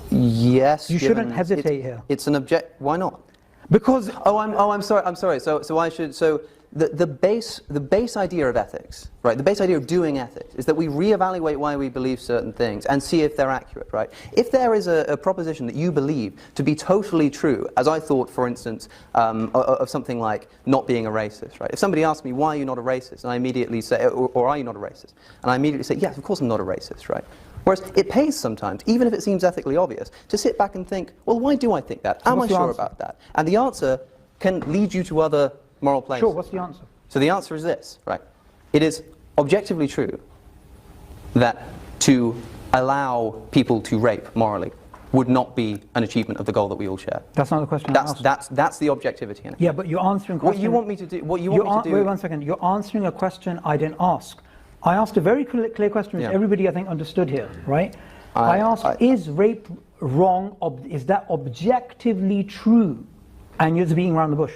Yes. You shouldn't hesitate here. It's an Why not? Because I'm sorry. So I should. So the base idea of ethics, right? The base idea of doing ethics is that we reevaluate why we believe certain things and see if they're accurate, right? If there is a proposition that you believe to be totally true, as I thought, for instance, of something like not being a racist, right? If somebody asks me, why are you not a racist? And I immediately say, or are you not a racist? And I immediately say, yes, of course I'm not a racist, right? Whereas it pays sometimes, even if it seems ethically obvious, to sit back and think, well, why do I think that? Am I sure about that? And the answer can lead you to other moral places. Sure, what's the answer? So the answer is this, right? It is objectively true that to allow people to rape morally would not be an achievement of the goal that we all share. That's not the question I asked. That's the objectivity in it. Yeah, but you're answering a question. What you want me to do... Wait 1 second. You're answering a question I didn't ask. I asked a very clear question, which everybody, I think, understood here, right? I asked, is rape wrong? Is that objectively true? And you're just beating around the bush.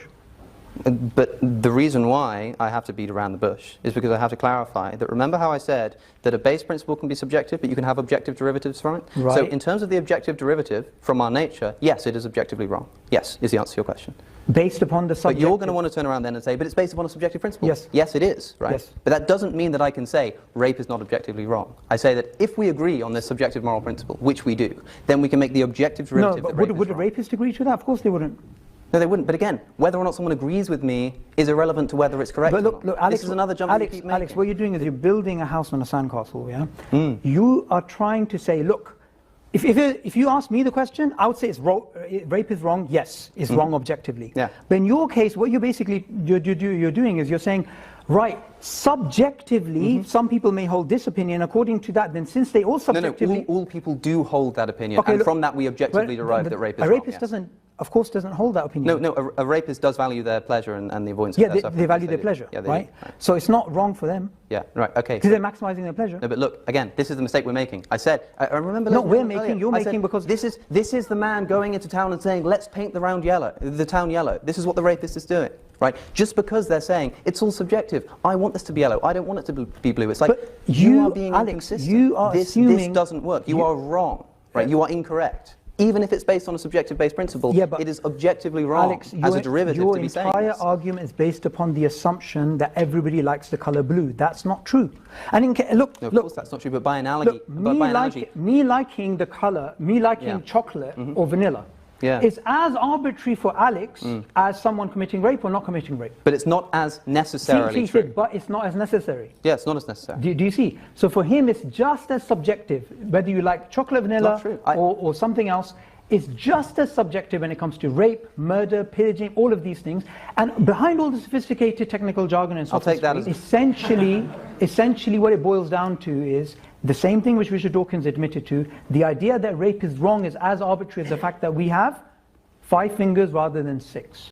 But the reason why I have to beat around the bush is because I have to clarify that, remember how I said that a base principle can be subjective, but you can have objective derivatives from it? Right. So in terms of the objective derivative from our nature, yes, it is objectively wrong. Yes, is the answer to your question. Based upon the subjective... But you're going to want to turn around then and say, but it's based upon a subjective principle. Yes. Yes, it is, right? Yes. But that doesn't mean that I can say rape is not objectively wrong. I say that if we agree on this subjective moral principle, which we do, then we can make the objective derivative No, but that would a rapist agree to that? Of course they wouldn't. No, they wouldn't. But again, whether or not someone agrees with me is irrelevant to whether it's correct. But look, Alex, this is another jump you keep making. Alex, what you're doing is you're building a house on a sandcastle, yeah? You are trying to say, look, if you ask me the question, I would say it's wrong, rape is wrong. Yes, it's wrong objectively. Yeah. But in your case, what you're basically you're doing is you're saying, right, subjectively, some people may hold this opinion. According to that, then since they all subjectively... No, all people do hold that opinion, and from that we objectively derive that rape is wrong. A rapist doesn't, of course, doesn't hold that opinion. No, a rapist does value their pleasure and the avoidance of their suffering. Yeah, they value their pleasure, right? So it's not wrong for them. Yeah, right, okay. Because they're maximizing their pleasure. No, but look, again, this is the mistake we're making. I said, I remember... No, we're making, you're making because... This is the man going into town and saying, let's paint the town yellow. This is what the rapist is doing. Right? Just because they're saying it's all subjective. I want this to be yellow. I don't want it to be blue. It's like you are being inconsistent. You are assuming this doesn't work. You are wrong. Right? You are incorrect. Even if it's based on a subjective-based principle, it is objectively wrong as a derivative to be saying this. Your entire argument is based upon the assumption that everybody likes the color blue. That's not true. And look, no, of course that's not true. But by analogy, me liking the color, me liking chocolate or vanilla. Yeah. It's as arbitrary for Alex as someone committing rape or not committing rape. But it's not as necessarily true. But it's not as necessary. Yeah, it's not as necessary. Do you see? So for him, it's just as subjective. Whether you like chocolate, vanilla, or something else, it's just as subjective when it comes to rape, murder, pillaging, all of these things. And behind all the sophisticated technical jargon and sophistry, essentially what it boils down to is the same thing which Richard Dawkins admitted to. The idea that rape is wrong is as arbitrary as the fact that we have 5 fingers rather than 6.